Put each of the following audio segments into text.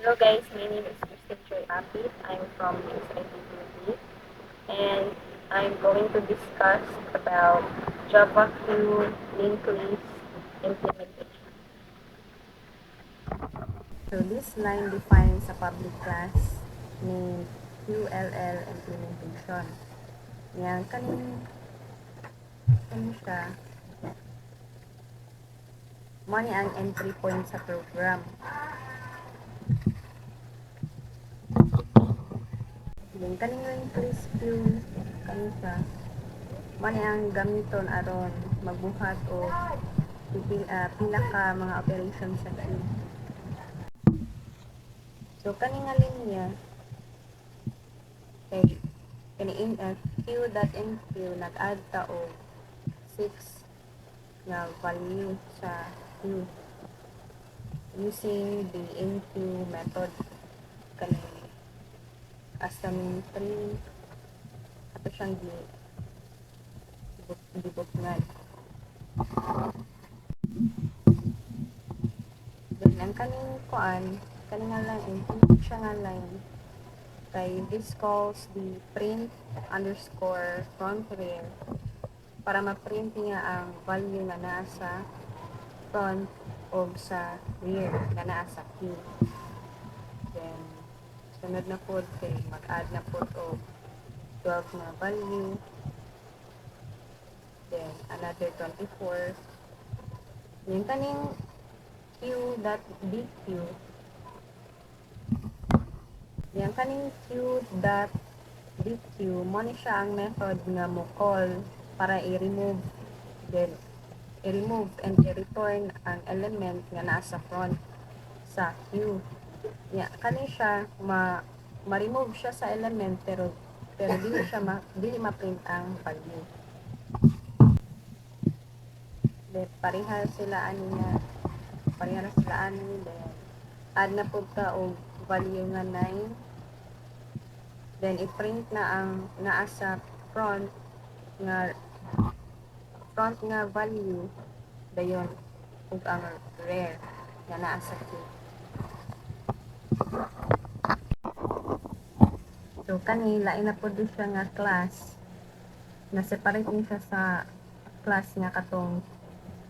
Hello guys, my name is Kristen Joy Apit. I'm from USITTV and I'm going to discuss about Java Queue linked list implementation. So this line defines a public class named QLL implementation. Yan, kanin siya, mo ni ang entry point sa program. Yung kaning linked list queue, kanin siya, mo ni ang gamiton aron magbuhat o pila ka mga operations sa queue. So kani nga linya kay kani in queue.enq nag-add ta og 6 nga value sa queue using the enq method kani assumption ato siyang gibukngan. Then ang kaning kuan kani nga line siya nga line kay this calls the print underscore front rear para ma-print niya ang value na nasa front o sa rear na nasa queue. Then sunod na po kay mag-add na po o 12 na value, then another 24. Yung kaning q.bq, yung kaning q.bq mo ni siya ang method nga mo call para i-remove, then i-remove and i-return ang element nga nasa front sa queue. Kani siya ma-remove siya sa element pero dili ma-print ang value. Then parehas sila ani then add na pud ka og value nga 9, then i-print na ang naa sa front nga value dayon ug ang rear nga naa sa queue. So kani lain na pud siya nga class na separate ni siya sa class nga katong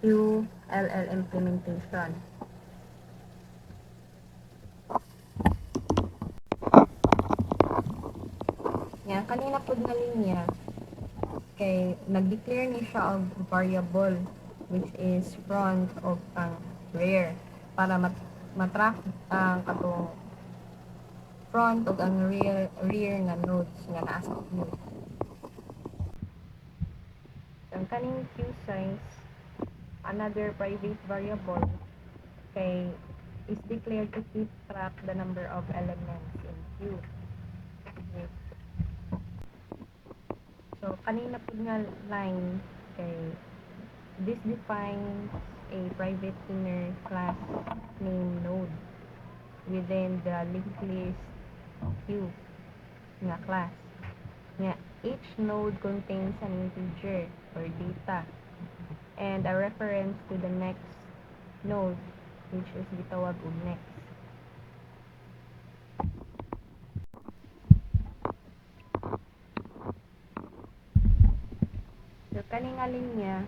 QLL implementation. Yan kanina pud nga linya kay nag-declare ni siya og variable which is front of ang rear para matrack ang katong front ug ang rear nga nodes nga naa sa queue. Ang kaning queue size, another private variable kay is declared to keep track the number of elements in queue. Okay. So kanina pud nga line kay this defines a private inner class named node within the linked list queue nga class. Each node contains an integer or data and a reference to the next node which is gitawag og next. So kani nga linya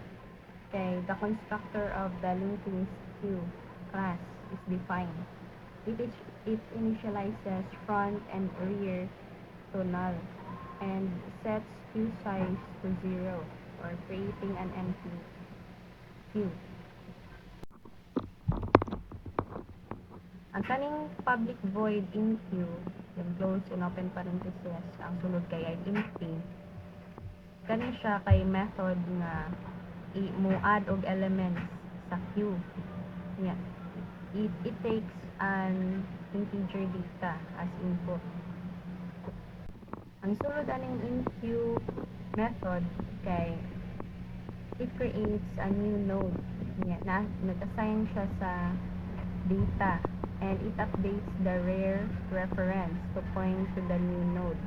kay the constructor of the linked list queue class is defined. It initializes front and rear to null and sets queue size to 0 or creating an empty queue. Ang kaning public void in queue, yung close and open parenthesis, ang sulod kay ay empty. Kani siya kay method nga mo add og elements sa queue. It takes an integer data as input. Ang sulod aning in queue method kay it creates a new node. Nag-assign siya sa data and it updates the rear reference to point to the new node.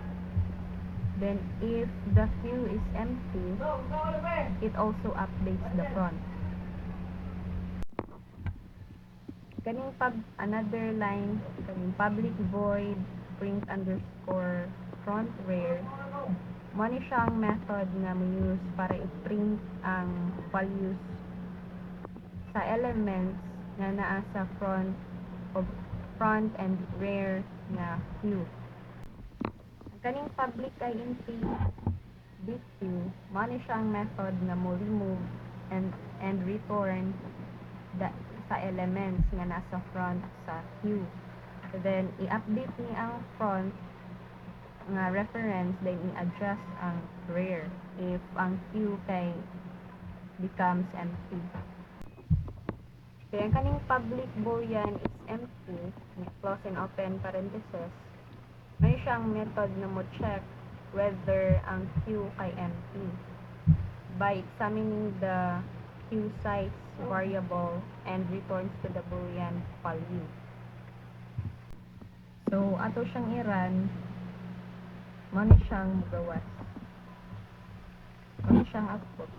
Then if the queue is empty, it also updates the front. Another line kaning public void print underscore front var mo ni siyang method nga mo use para i-print ang values sa elements nga naa sa front and rear nga queue. Kaning public int bq mo ni siyang method nga mo remove and return sa elements nga nasa front sa queue. So then i-update ni ang front nga reference, then i-adjust ang rear if ang queue kay becomes empty. Kaya kaning public boolean is empty, close and open parenthesis, may siyang method na mo check whether ang queue kay empty by examining the queue size variable and returns to the boolean value. So ato siyang i-run, mo ni siyang mugawas, mo ni siyang output.